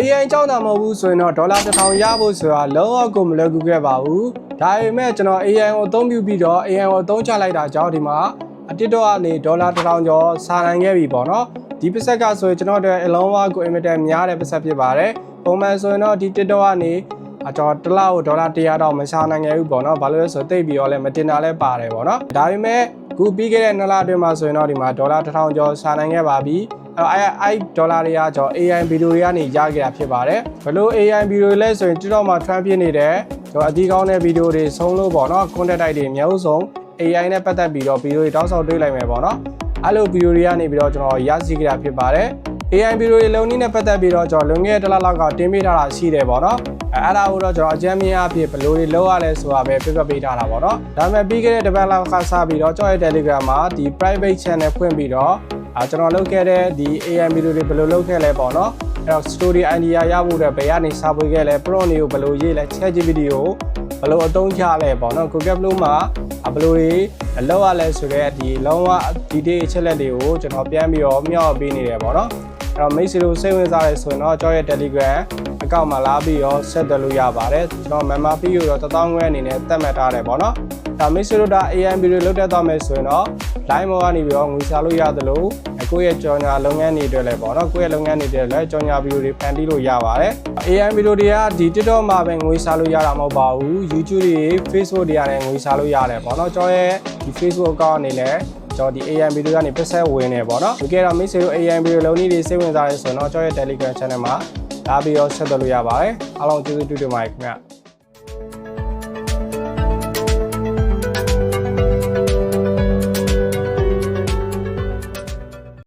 AI ကြောင့်တာမဟုတ်ဘူးဆိုရင်တော့ဒေါ်လာ1000ရဖို့ဆိုတာလုံးဝကိုမလွယ်ကူခဲ့ပါဘူးဒါပေမဲ့ကျွန်တော် AI ကိုအသုံးပြုပြီးတော့ AI ကိုအသုံးချလိုက်တာကြောင့်ဒီမှာ TikTok ကနေဒေါ်လာ1000ကျော်စာနိုင်ခဲ့ပြီပေါ့နော်ဒီပစ္စက်ကဆိုရင်ကျွန်တော်တို့အလုံးဝကို immediate များတဲ့ပစ္စက်ဖြစ်ပါတယ်ပုံမှန်ဆိုရင်တော့ဒီ TikTok ကနေကျွန်တော်တစ်လကိုဒေါ်လာ100တော့မရှာနိုင်ခဲ့ဘူးပေါ့နော်ဘာလို့လဲဆိုတော့တိတ်ပြီးတော့လည်းမတင်တာလည်းပါတယ်ပေါ့နော်ဒါပေမဲ့ခုပြီးခဲ့တဲ့2လအတွင်းမှာဆိုရင်တော့ဒီမှာဒေါ်လာ1000ကျော်ရှာနိုင်ခဲ့ပါပြီအဲ့ဒေါ်လာတွေကကျွန်တော် AI ဗီဒီယိုတွေကနေရခဲ့တာဖြစ်ပါတယ်ဘလို့ AI ဗီဒီယိုလဲဆိုရင် TikTok မှာ trend ဖြစ်နေတဲ့ကျွန်တော်အတီးကောင်းတဲ့ဗီဒီယိုတွေဆုံးလို့ပေါ့နော် content type တွေမျိုးစုံ AI နဲ့ပတ်သက်ပြီးတော့ဗီဒီယိုတွေတောက်ဆောက်တွေးလိုက်မယ်ပေါ့နော်အဲ့လိုဗီဒီယိုတွေကနေပြီးတော့ကျွန်တော်ရရှိခဲ့တာဖြစ်ပါတယ် AI ဗီဒီယိုတွေလုံးနည်းနဲ့ပတ်သက်ပြီးတော့ကျွန်တော်လွန်ခဲ့တဲ့တစ်လလောက်ကတင်ပေးထားတာရှိတယ်ပေါ့နော်အဲ့ဒါကိုတော့ကျွန်တော်အကြမ်းမြင်အဖြစ်ဘယ်လိုတွေလုပ်ရလဲဆိုတာပဲပြပြပေးထားတာပေါ့နော်ဒါပေမဲ့ပြီးခဲ့တဲ့တစ်ပတ်လောက်ကစပြီးတော့ကျွန်တော်ရဲ့ Telegram မှာဒီ private channel ဖွင့်ပြီးတော့ကျွန်တော်လုပ်ခဲ့တဲ့ဒီ AI ဗီဒီယိုတွေဘယ်လိုလုပ်ခဲ့လဲပေါ့နော်အဲ့တော့ story idea ရဖို့တဲ့ဘယ်ကနေစာပွေခဲ့လဲ prompt တွေကိုဘယ်လိုရေးလဲ ChatGPT ကိုဘယ်လိုအသုံးချလဲပေါ့နော် Google Flow မှာဘယ်လိုတွေလောက်ရလဲဆိုတော့ဒီလုံးဝ detail အချက်လက်တွေကိုကျွန်တော်ပြန်ပြီးတော့မျှော်ပေးနေတယ်ပေါ့နော်အဲ့တော့မိတ်ဆွေတို့စိတ်ဝင်စားရဲဆိုရင်တော့ကျွန်တော်ရဲ့ Telegram အကောင့်မှာလာပြီးတော့ဆက်သွယ်လို့ရပါတယ်ကျွန်တော် member fee ကိုတော့1000ခွဲအနေနဲ့သတ်မှတ်ထားတယ်ပေါ့နော်ဒါမိတ်ဆွေတို့ဒါ AI ဗီဒီယိုလုပ်တတ်သွားမယ်ဆိုရင်တော့ line ပေါ်ကနေပြီးတော့ငွေစားလို့ရတယ်လို့ကိုယ့်ရဲ့ကြော်ညာလုပ်ငန်းတွေအတွက်လည်းပေါ့နော်ကိုယ့်ရဲ့လုပ်ငန်းတွေအတွက်လည်းကြော်ညာဗီဒီယိုတွေဖန်တီးလို့ရပါတယ် AI ဗီဒီယိုတွေကဒီ TikTok မှာပဲငွေစားလို့ရတာမဟုတ်ပါဘူး YouTube တွေ Facebook တွေကနေငွေစားလို့ရတယ်ပေါ့နော်ကျွန်တော်ရဲ့ဒီ Facebook အကောင့်အနေနဲ့ကျွန်တော်ဒီ AI ဗီဒီယိုကနေပတ်သက်ဝင်နေပေါ့နော်ဒီကဲတော့မိတ်ဆွေတို့ AI ဗီဒီယိုလုံးနည်းတွေစိတ်ဝင်စားရဲဆိုတော့ကျွန်တော်ရဲ့ Telegram channel မှာလာပြီးတော့ဆက်သွယ်လို့ရပါတယ်အားလုံးကျေးဇူးတူတူပါခင်ဗျ